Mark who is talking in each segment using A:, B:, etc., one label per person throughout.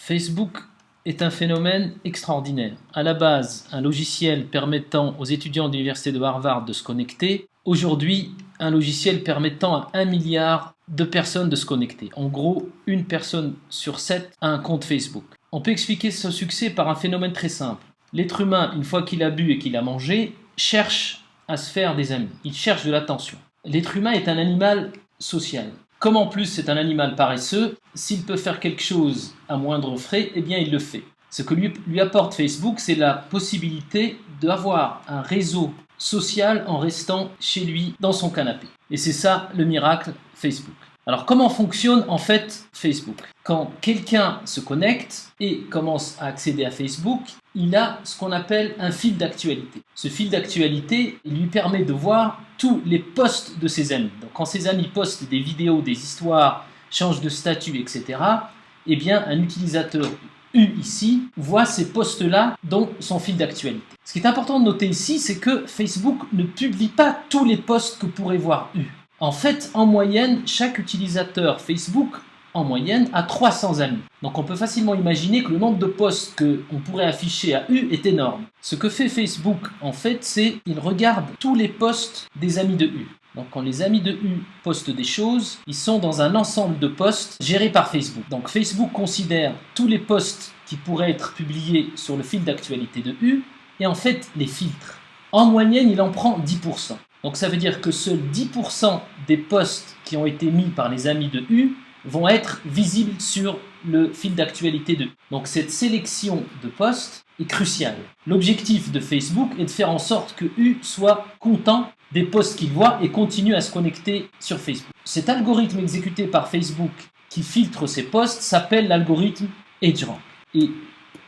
A: Facebook est un phénomène extraordinaire. À la base, un logiciel permettant aux étudiants de l'université de Harvard de se connecter. Aujourd'hui, un logiciel permettant à 1 milliard de personnes de se connecter. En gros, une personne sur 7 a un compte Facebook. On peut expliquer ce succès par un phénomène très simple. L'être humain, une fois qu'il a bu et qu'il a mangé, cherche à se faire des amis. Il cherche de l'attention. L'être humain est un animal social. Comme en plus c'est un animal paresseux, s'il peut faire quelque chose à moindre frais, eh bien il le fait. Ce que lui apporte Facebook, c'est la possibilité d'avoir un réseau social en restant chez lui dans son canapé. Et c'est ça le miracle Facebook. Alors comment fonctionne en fait Facebook? Quand quelqu'un se connecte et commence à accéder à Facebook, il a ce qu'on appelle un fil d'actualité. Ce fil d'actualité lui permet de voir tous les posts de ses amis. Donc quand ses amis postent des vidéos, des histoires, changent de statut, etc., eh bien un utilisateur U ici voit ces posts-là dans son fil d'actualité. Ce qui est important de noter ici, c'est que Facebook ne publie pas tous les posts que pourrait voir U. En fait, en moyenne, chaque utilisateur Facebook, en moyenne, a 300 amis. Donc on peut facilement imaginer que le nombre de posts qu'on pourrait afficher à U est énorme. Ce que fait Facebook, en fait, c'est qu'il regarde tous les posts des amis de U. Donc quand les amis de U postent des choses, ils sont dans un ensemble de posts gérés par Facebook. Donc Facebook considère tous les posts qui pourraient être publiés sur le fil d'actualité de U et en fait les filtre. En moyenne, il en prend 10%. Donc ça veut dire que seuls 10% des posts qui ont été mis par les amis de U vont être visibles sur le fil d'actualité de U. Donc cette sélection de posts est cruciale. L'objectif de Facebook est de faire en sorte que U soit content des posts qu'il voit et continue à se connecter sur Facebook. Cet algorithme exécuté par Facebook qui filtre ces posts s'appelle l'algorithme EdgeRank. Et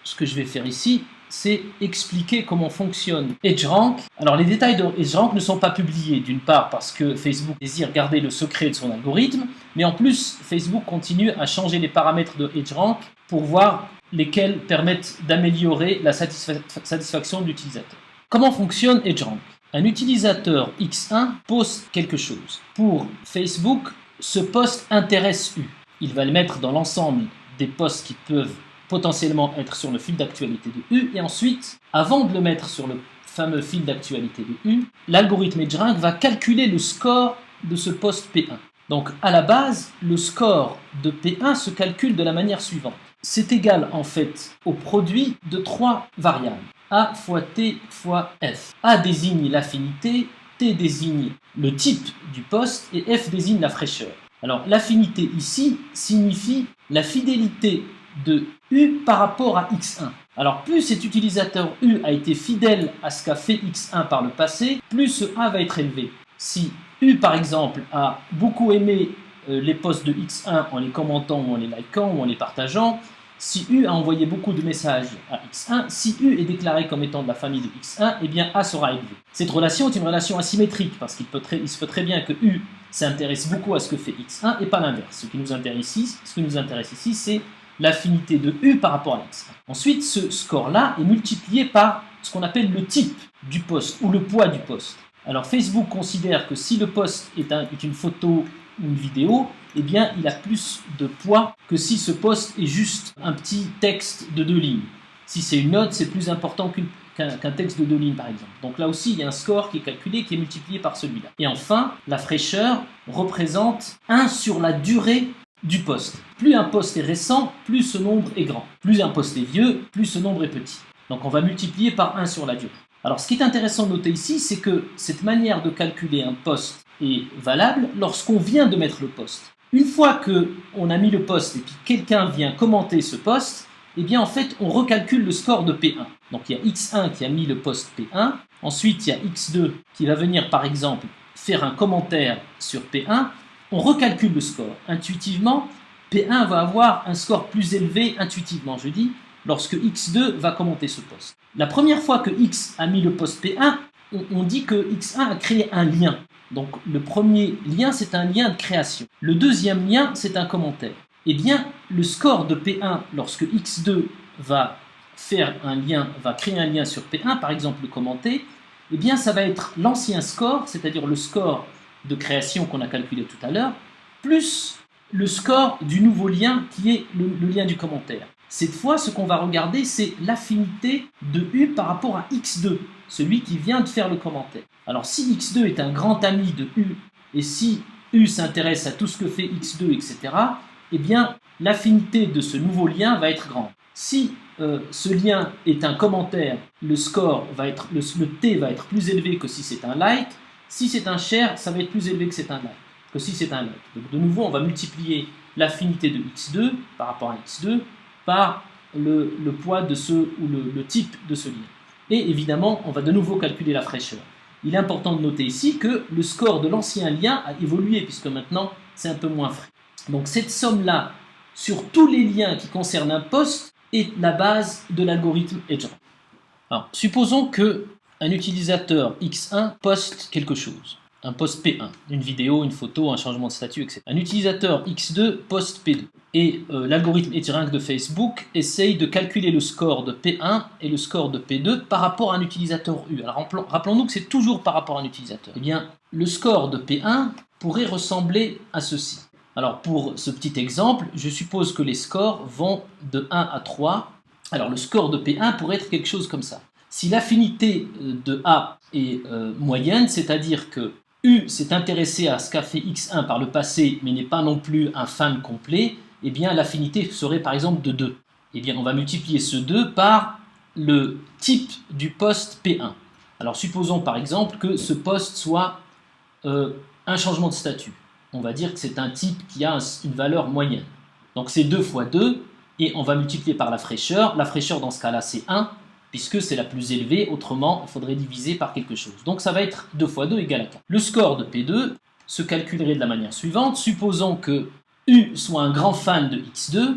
A: ce que je vais faire ici, c'est expliquer comment fonctionne EdgeRank. Alors les détails de EdgeRank ne sont pas publiés, d'une part parce que Facebook désire garder le secret de son algorithme, mais en plus Facebook continue à changer les paramètres de EdgeRank pour voir lesquels permettent d'améliorer la satisfaction de l'utilisateur. Comment fonctionne EdgeRank? Un utilisateur X1 poste quelque chose. Pour Facebook, ce post intéresse U. Il va le mettre dans l'ensemble des posts qui peuvent potentiellement être sur le fil d'actualité de U, et ensuite, avant de le mettre sur le fameux fil d'actualité de U, l'algorithme EdgeRank va calculer le score de ce post P1. Donc à la base, le score de P1 se calcule de la manière suivante. C'est égal en fait au produit de 3 variables, A fois T fois F. A désigne l'affinité, T désigne le type du post et F désigne la fraîcheur. Alors l'affinité ici signifie la fidélité de U par rapport à X1. Alors plus cet utilisateur U a été fidèle à ce qu'a fait X1 par le passé, plus ce A va être élevé. Si U par exemple a beaucoup aimé les posts de X1 en les commentant ou en les likant ou en les partageant, si U a envoyé beaucoup de messages à X1, si U est déclaré comme étant de la famille de X1, eh bien A sera élevé. Cette relation est une relation asymétrique parce qu'il se peut très bien que U s'intéresse beaucoup à ce que fait X1 et pas l'inverse. Ce qui nous intéresse ici, c'est l'affinité de U par rapport à X1. Ensuite, ce score-là est multiplié par ce qu'on appelle le type du post ou le poids du post. Alors Facebook considère que si le post est une photo ou une vidéo, eh bien il a plus de poids que si ce post est juste un petit texte de 2 lignes. Si c'est une note, c'est plus important qu'un texte de 2 lignes par exemple. Donc là aussi, il y a un score qui est calculé, qui est multiplié par celui-là. Et enfin, la fraîcheur représente 1 sur la durée du post. Plus un post est récent, plus ce nombre est grand. Plus un post est vieux, plus ce nombre est petit. Donc on va multiplier par 1 sur la durée. Alors ce qui est intéressant de noter ici, c'est que cette manière de calculer un post est valable lorsqu'on vient de mettre le post. Une fois qu'on a mis le post et puis quelqu'un vient commenter ce post, eh bien en fait on recalcule le score de P1. Donc il y a X1 qui a mis le post P1, ensuite il y a X2 qui va venir par exemple faire un commentaire sur P1, on recalcule le score. Intuitivement, P1 va avoir un score plus élevé, intuitivement je dis, lorsque X2 va commenter ce post. La première fois que X a mis le post P1, on dit que X1 a créé un lien. Donc le premier lien, c'est un lien de création. Le deuxième lien, c'est un commentaire. Eh bien, le score de P1, lorsque X2 va créer un lien sur P1, par exemple le commenter, eh bien ça va être l'ancien score, c'est-à-dire le score de création qu'on a calculé tout à l'heure, plus le score du nouveau lien qui est le lien du commentaire. Cette fois, ce qu'on va regarder, c'est l'affinité de U par rapport à X2, celui qui vient de faire le commentaire. Alors si X2 est un grand ami de U, et si U s'intéresse à tout ce que fait X2, etc., eh bien l'affinité de ce nouveau lien va être grande. Si ce lien est un commentaire, le score va être, le T va être plus élevé que si c'est un like. Si c'est un share, ça va être plus élevé que c'est un like, que si c'est un like. Donc de nouveau, on va multiplier l'affinité de X2 par rapport à X2 par le poids de ce, ou le type de ce lien. Et évidemment, on va de nouveau calculer la fraîcheur. Il est important de noter ici que le score de l'ancien lien a évolué, puisque maintenant, c'est un peu moins frais. Donc cette somme-là, sur tous les liens qui concernent un post, est la base de l'algorithme EdgeRank. Alors, supposons qu'un utilisateur X1 poste quelque chose. Un post P1, une vidéo, une photo, un changement de statut, etc. Un utilisateur X2 poste P2. Et l'algorithme EdgeRank de Facebook essaye de calculer le score de P1 et le score de P2 par rapport à un utilisateur U. Alors rappelons-nous que c'est toujours par rapport à un utilisateur. Eh bien, le score de P1 pourrait ressembler à ceci. Alors pour ce petit exemple, je suppose que les scores vont de 1 à 3. Alors le score de P1 pourrait être quelque chose comme ça. Si l'affinité de A est moyenne, c'est-à-dire que U s'est intéressé à ce qu'a fait X1 par le passé, mais n'est pas non plus un fan complet, eh bien l'affinité serait par exemple de 2. Eh bien on va multiplier ce 2 par le type du post P1. Alors supposons par exemple que ce post soit un changement de statut. On va dire que c'est un type qui a une valeur moyenne. Donc c'est 2 fois 2, et on va multiplier par la fraîcheur. La fraîcheur dans ce cas-là c'est 1, puisque c'est la plus élevée, autrement il faudrait diviser par quelque chose. Donc ça va être 2 fois 2 égale à 4. Le score de P2 se calculerait de la manière suivante. Supposons que U soit un grand fan de X2,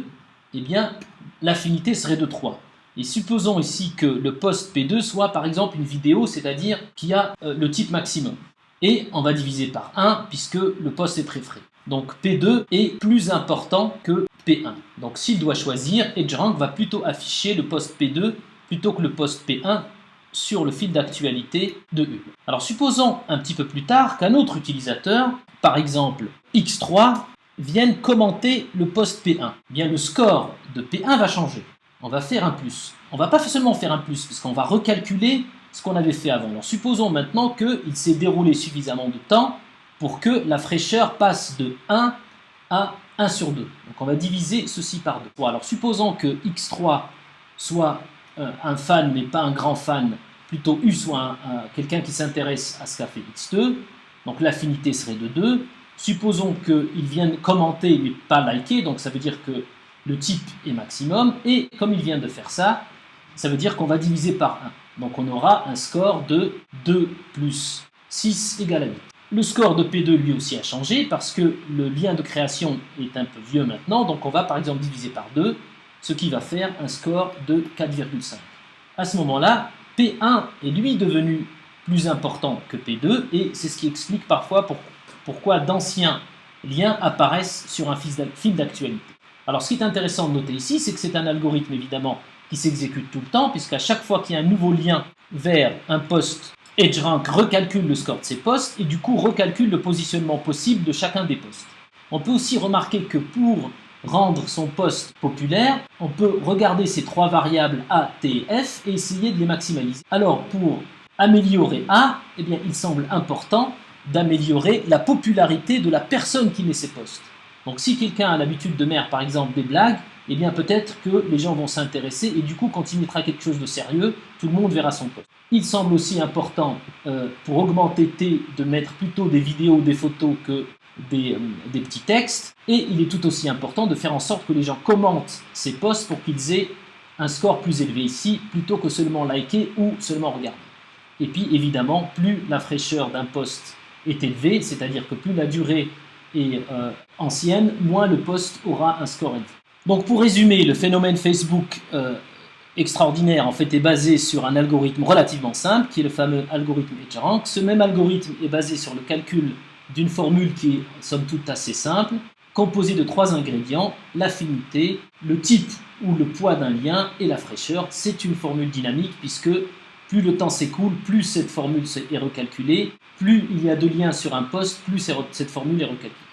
A: eh bien l'affinité serait de 3. Et supposons ici que le post P2 soit par exemple une vidéo, c'est-à-dire qui a le type maximum. Et on va diviser par 1 puisque le post est préféré. Donc P2 est plus important que P1. Donc s'il doit choisir, EdgeRank va plutôt afficher le post P2 plutôt que le post P1 sur le fil d'actualité de U. Alors supposons un petit peu plus tard qu'un autre utilisateur, par exemple X3, vienne commenter le post P1. Eh bien le score de P1 va changer. On va faire un plus. On va pas seulement faire un plus, puisqu'on va recalculer ce qu'on avait fait avant. Alors supposons maintenant qu'il s'est déroulé suffisamment de temps pour que la fraîcheur passe de 1 à 1 sur 2. Donc on va diviser ceci par 2. Bon, alors supposons que X3 soit un fan mais pas un grand fan, plutôt U soit quelqu'un qui s'intéresse à ce qu'a fait X2, donc l'affinité serait de 2. Supposons qu'il vienne commenter mais pas liker, donc ça veut dire que le type est maximum, et comme il vient de faire ça, ça veut dire qu'on va diviser par 1. Donc on aura un score de 2 plus 6 égale à 8. Le score de P2 lui aussi a changé parce que le lien de création est un peu vieux maintenant, donc on va par exemple diviser par 2, ce qui va faire un score de 4,5. À ce moment-là, P1 est lui devenu plus important que P2, et c'est ce qui explique parfois pourquoi d'anciens liens apparaissent sur un fil d'actualité. Alors ce qui est intéressant de noter ici, c'est que c'est un algorithme évidemment qui s'exécute tout le temps, puisqu'à chaque fois qu'il y a un nouveau lien vers un post, EdgeRank recalcule le score de ces posts et du coup recalcule le positionnement possible de chacun des posts. On peut aussi remarquer que pour rendre son post populaire, on peut regarder ces trois variables A, T et F et essayer de les maximaliser. Alors pour améliorer A, eh bien, il semble important d'améliorer la popularité de la personne qui met ces posts. Donc si quelqu'un a l'habitude de mettre par exemple des blagues, eh bien peut-être que les gens vont s'intéresser et du coup quand il mettra quelque chose de sérieux, tout le monde verra son post. Il semble aussi important pour augmenter T de mettre plutôt des vidéos, des photos que des petits textes, et il est tout aussi important de faire en sorte que les gens commentent ces posts pour qu'ils aient un score plus élevé ici, plutôt que seulement liker ou seulement regarder. Et puis évidemment, plus la fraîcheur d'un post est élevée, c'est-à-dire que plus la durée est ancienne, moins le post aura un score élevé. Donc pour résumer, le phénomène Facebook extraordinaire en fait est basé sur un algorithme relativement simple, qui est le fameux algorithme EdgeRank. Ce même algorithme est basé sur le calcul d'une formule qui est somme toute assez simple, composée de trois ingrédients: l'affinité, le type ou le poids d'un lien et la fraîcheur. C'est une formule dynamique puisque plus le temps s'écoule, plus cette formule est recalculée, plus il y a de liens sur un post, plus cette formule est recalculée.